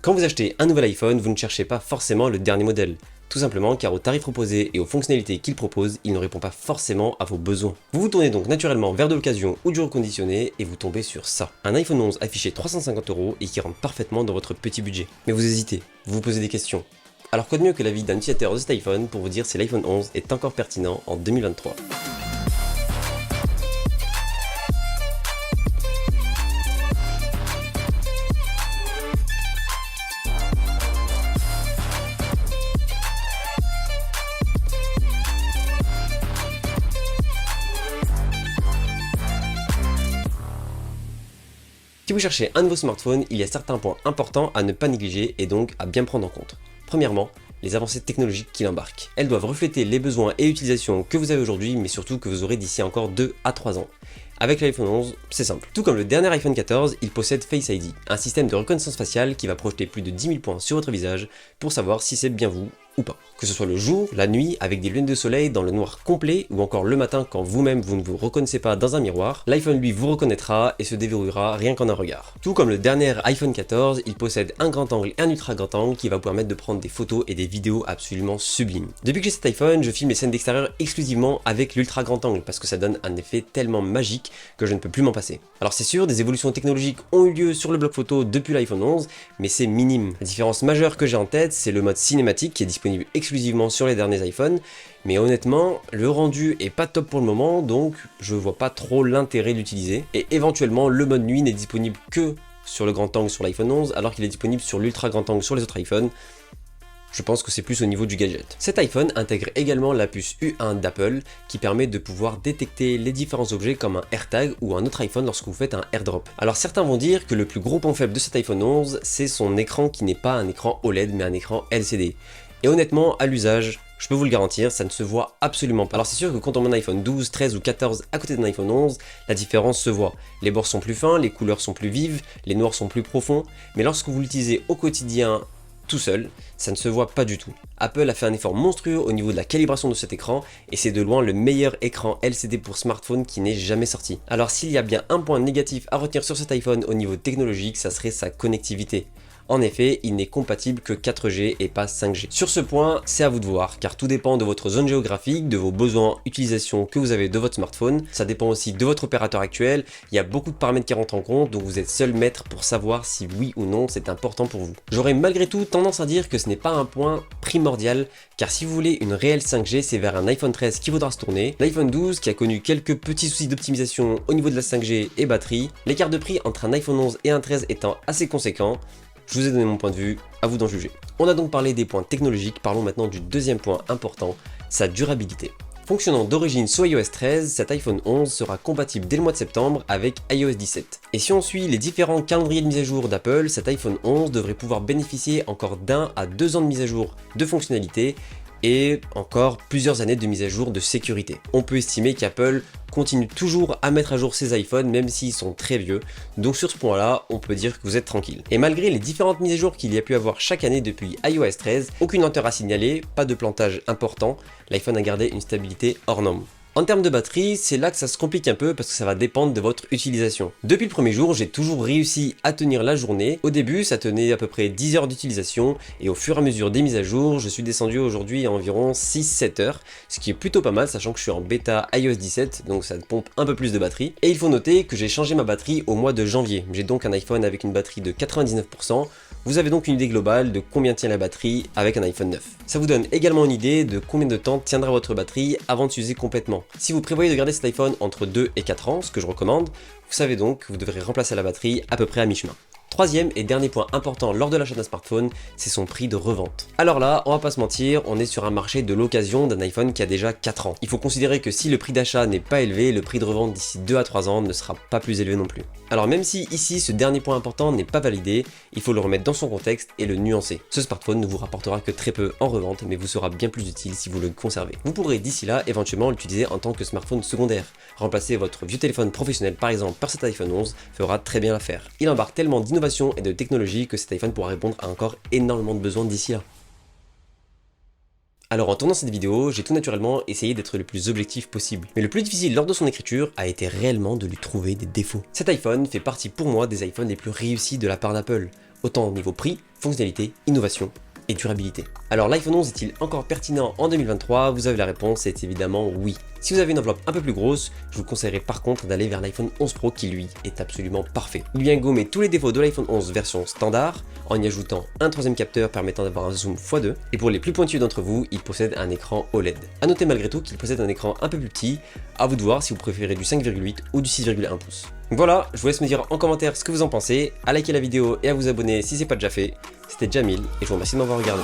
Quand vous achetez un nouvel iPhone, vous ne cherchez pas forcément le dernier modèle. Tout simplement car au tarif proposé et aux fonctionnalités qu'il propose, il ne répond pas forcément à vos besoins. Vous vous tournez donc naturellement vers de l'occasion ou du reconditionné et vous tombez sur ça. Un iPhone 11 affiché 350 € et qui rentre parfaitement dans votre petit budget. Mais vous hésitez, vous vous posez des questions. Alors quoi de mieux que l'avis d'un utilisateur de cet iPhone pour vous dire si l'iPhone 11 est encore pertinent en 2023. Si vous cherchez un nouveau smartphone, il y a certains points importants à ne pas négliger et donc à bien prendre en compte. Premièrement, les avancées technologiques qu'il embarque. Elles doivent refléter les besoins et utilisations que vous avez aujourd'hui, mais surtout que vous aurez d'ici encore 2 à 3 ans. Avec l'iPhone 11, c'est simple. Tout comme le dernier iPhone 14, il possède Face ID, un système de reconnaissance faciale qui va projeter plus de 10 000 points sur votre visage pour savoir si c'est bien vous ou pas. Que ce soit le jour, la nuit, avec des lunettes de soleil dans le noir complet, ou encore le matin quand vous-même vous ne vous reconnaissez pas dans un miroir, l'iPhone lui vous reconnaîtra et se déverrouillera rien qu'en un regard. Tout comme le dernier iPhone 14, il possède un grand angle et un ultra grand angle qui va vous permettre de prendre des photos et des vidéos absolument sublimes. Depuis que j'ai cet iPhone, je filme les scènes d'extérieur exclusivement avec l'ultra grand angle parce que ça donne un effet tellement magique que je ne peux plus m'en passer. Alors c'est sûr, des évolutions technologiques ont eu lieu sur le bloc photo depuis l'iPhone 11, mais c'est minime. La différence majeure que j'ai en tête, c'est le mode cinématique qui est disponible exclusivement sur les derniers iPhones, mais honnêtement, le rendu est pas top pour le moment, donc je vois pas trop l'intérêt d'utiliser. Et éventuellement, le mode nuit n'est disponible que sur le grand angle sur l'iPhone 11, alors qu'il est disponible sur l'ultra grand angle sur les autres iPhones. Je pense que c'est plus au niveau du gadget. Cet iPhone intègre également la puce U1 d'Apple qui permet de pouvoir détecter les différents objets comme un AirTag ou un autre iPhone lorsque vous faites un AirDrop. Alors certains vont dire que le plus gros point faible de cet iPhone 11, c'est son écran qui n'est pas un écran OLED mais un écran LCD. Et honnêtement, à l'usage, je peux vous le garantir, ça ne se voit absolument pas. Alors c'est sûr que quand on met un iPhone 12, 13 ou 14 à côté d'un iPhone 11, la différence se voit. Les bords sont plus fins, les couleurs sont plus vives, les noirs sont plus profonds, mais lorsque vous l'utilisez au quotidien tout seul, ça ne se voit pas du tout. Apple a fait un effort monstrueux au niveau de la calibration de cet écran et c'est de loin le meilleur écran LCD pour smartphone qui n'ait jamais sorti. Alors s'il y a bien un point négatif à retenir sur cet iPhone au niveau technologique, ça serait sa connectivité. En effet, il n'est compatible que 4G et pas 5G. Sur ce point, c'est à vous de voir, car tout dépend de votre zone géographique, de vos besoins, utilisation que vous avez de votre smartphone. Ça dépend aussi de votre opérateur actuel. Il y a beaucoup de paramètres qui rentrent en compte, donc vous êtes seul maître pour savoir si oui ou non c'est important pour vous. J'aurais malgré tout tendance à dire que ce n'est pas un point primordial, car si vous voulez une réelle 5G, c'est vers un iPhone 13 qu'il faudra se tourner. L'iPhone 12 qui a connu quelques petits soucis d'optimisation au niveau de la 5G et batterie. L'écart de prix entre un iPhone 11 et un 13 étant assez conséquent. Je vous ai donné mon point de vue, à vous d'en juger. On a donc parlé des points technologiques, parlons maintenant du deuxième point important, sa durabilité. Fonctionnant d'origine sous iOS 13, cet iPhone 11 sera compatible dès le mois de septembre avec iOS 17. Et si on suit les différents calendriers de mise à jour d'Apple, cet iPhone 11 devrait pouvoir bénéficier encore d'1 à 2 ans de mise à jour de fonctionnalités et encore plusieurs années de mise à jour de sécurité. On peut estimer qu'Apple continue toujours à mettre à jour ses iPhones même s'ils sont très vieux, donc sur ce point là on peut dire que vous êtes tranquille. Et malgré les différentes mises à jour qu'il y a pu avoir chaque année depuis iOS 13, aucune lenteur à signaler, pas de plantage important, l'iPhone a gardé une stabilité hors norme. En termes de batterie, c'est là que ça se complique un peu parce que ça va dépendre de votre utilisation. Depuis le premier jour, j'ai toujours réussi à tenir la journée. Au début, ça tenait à peu près 10 heures d'utilisation et au fur et à mesure des mises à jour, je suis descendu aujourd'hui à environ 6-7 heures, ce qui est plutôt pas mal sachant que je suis en bêta iOS 17, donc ça pompe un peu plus de batterie. Et il faut noter que j'ai changé ma batterie au mois de janvier. J'ai donc un iPhone avec une batterie de 99%. Vous avez donc une idée globale de combien tient la batterie avec un iPhone 9. Ça vous donne également une idée de combien de temps tiendra votre batterie avant de s'user complètement. Si vous prévoyez de garder cet iPhone entre 2 et 4 ans, ce que je recommande, vous savez donc que vous devrez remplacer la batterie à peu près à mi-chemin. Troisième et dernier point important lors de l'achat d'un smartphone, c'est son prix de revente. Alors là, on va pas se mentir, on est sur un marché de l'occasion d'un iPhone qui a déjà 4 ans. Il faut considérer que si le prix d'achat n'est pas élevé, le prix de revente d'ici 2 à 3 ans ne sera pas plus élevé non plus. Alors même si ici ce dernier point important n'est pas validé, il faut le remettre dans son contexte et le nuancer. Ce smartphone ne vous rapportera que très peu en revente, mais vous sera bien plus utile si vous le conservez. Vous pourrez d'ici là éventuellement l'utiliser en tant que smartphone secondaire. Remplacer votre vieux téléphone professionnel par exemple par cet iPhone 11 fera très bien l'affaire. Il embarque tellement d'innovation et de technologie que cet iPhone pourra répondre à encore énormément de besoins d'ici là. Alors en tournant cette vidéo, j'ai tout naturellement essayé d'être le plus objectif possible. Mais le plus difficile lors de son écriture a été réellement de lui trouver des défauts. Cet iPhone fait partie pour moi des iPhones les plus réussis de la part d'Apple. autant au niveau prix, fonctionnalité, innovation et durabilité. Alors l'iPhone 11 est-il encore pertinent en 2023? Vous avez la réponse, c'est évidemment oui. Si vous avez une enveloppe un peu plus grosse, je vous conseillerais par contre d'aller vers l'iPhone 11 Pro qui lui est absolument parfait. Il vient gommer tous les défauts de l'iPhone 11 version standard en y ajoutant un troisième capteur permettant d'avoir un zoom x2 et pour les plus pointus d'entre vous, il possède un écran OLED. A noter malgré tout qu'il possède un écran un peu plus petit, à vous de voir si vous préférez du 5,8 ou du 6,1 pouces. Voilà, je vous laisse me dire en commentaire ce que vous en pensez, à liker la vidéo et à vous abonner si c'est pas déjà fait. C'était Jamil et je vous remercie de m'avoir regardé.